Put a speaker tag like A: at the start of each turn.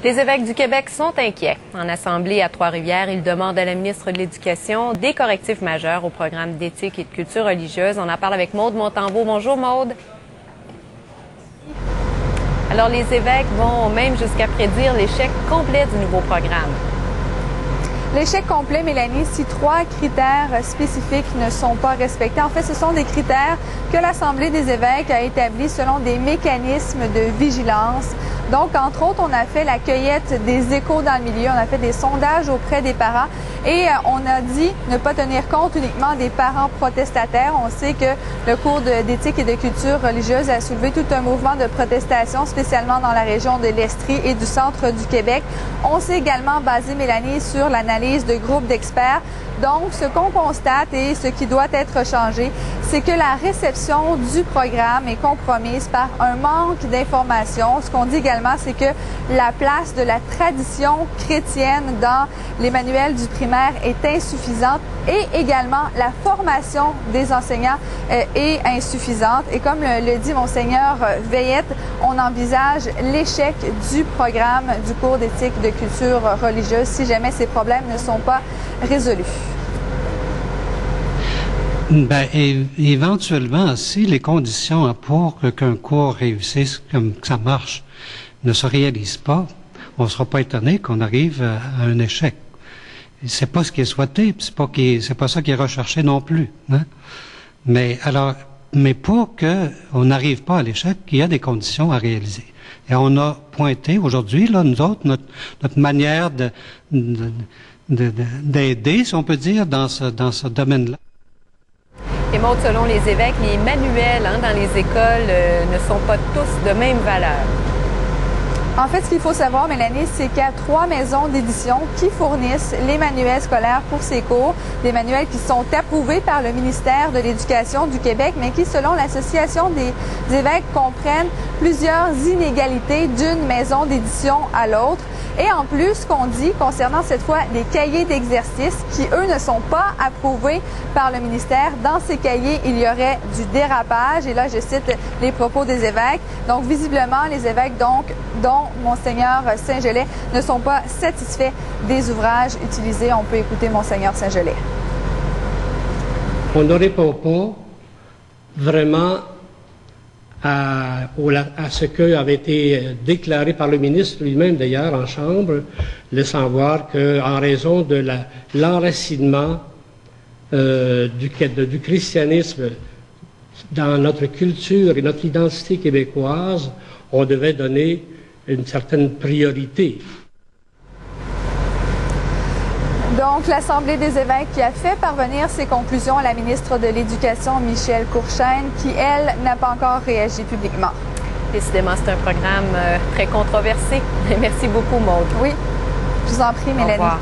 A: Les évêques du Québec sont inquiets. En assemblée à Trois-Rivières, ils demandent à la ministre de l'Éducation des correctifs majeurs au programme d'éthique et de culture religieuse. On en parle avec Maude Montembeault. Bonjour Maude. Alors les évêques vont même jusqu'à prédire l'échec complet du nouveau programme.
B: L'échec complet, Mélanie, si 3 critères spécifiques ne sont pas respectés. En fait, ce sont des critères que l'Assemblée des évêques a établis selon des mécanismes de vigilance. Donc, entre autres, on a fait la cueillette des échos dans le milieu, on a fait des sondages auprès des parents et on a dit ne pas tenir compte uniquement des parents protestataires. On sait que le cours d'éthique et de culture religieuse a soulevé tout un mouvement de protestation, spécialement dans la région de l'Estrie et du centre du Québec. On s'est également basé, Mélanie, sur l'analyse de groupes d'experts. Donc, ce qu'on constate et ce qui doit être changé, c'est que la réception du programme est compromise par un manque d'informations. Ce qu'on dit également, c'est que la place de la tradition chrétienne dans les manuels du primaire est insuffisante et également la formation des enseignants est insuffisante. Et comme le dit Monseigneur Veillette, on envisage l'échec du programme du cours d'éthique de culture religieuse si jamais ces problèmes ne sont pas résolus.
C: Ben, éventuellement, si les conditions pour qu'un cours réussisse, comme que ça marche, ne se réalisent pas, on ne sera pas étonné qu'on arrive à un échec. C'est pas ce qui est souhaité, c'est pas ça qui est recherché non plus. Hein? Mais pour que on n'arrive pas à l'échec, il y a des conditions à réaliser. Et on a pointé aujourd'hui, là, nous autres, notre manière d'aider, si on peut dire, dans ce domaine-là.
A: Et Maude, selon les évêques, les manuels dans les écoles ne sont pas tous de même valeur.
B: En fait, ce qu'il faut savoir, Mélanie, c'est qu'il y a 3 maisons d'édition qui fournissent les manuels scolaires pour ces cours. Des manuels qui sont approuvés par le ministère de l'Éducation du Québec, mais qui, selon l'Association des évêques, comprennent plusieurs inégalités d'une maison d'édition à l'autre. Et en plus, ce qu'on dit concernant cette fois les cahiers d'exercice qui, eux, ne sont pas approuvés par le ministère, dans ces cahiers, il y aurait du dérapage. Et là, je cite les propos des évêques. Donc, visiblement, les évêques, dont Monseigneur Saint-Gelais, ne sont pas satisfaits des ouvrages utilisés. On peut écouter Monseigneur Saint-Gelais.
D: On ne répond pas vraiment à ce qui avait été déclaré par le ministre lui-même, d'ailleurs, en Chambre, laissant voir qu'en raison de l'enracinement du christianisme dans notre culture et notre identité québécoise, on devait donner une certaine priorité.
B: Donc, l'Assemblée des évêques qui a fait parvenir ses conclusions à la ministre de l'Éducation, Michèle Courchaine, qui, elle, n'a pas encore réagi publiquement.
A: Décidément, c'est un programme très controversé. Merci beaucoup, Maude.
B: Oui, je vous en prie, Mélanie.
A: Au revoir.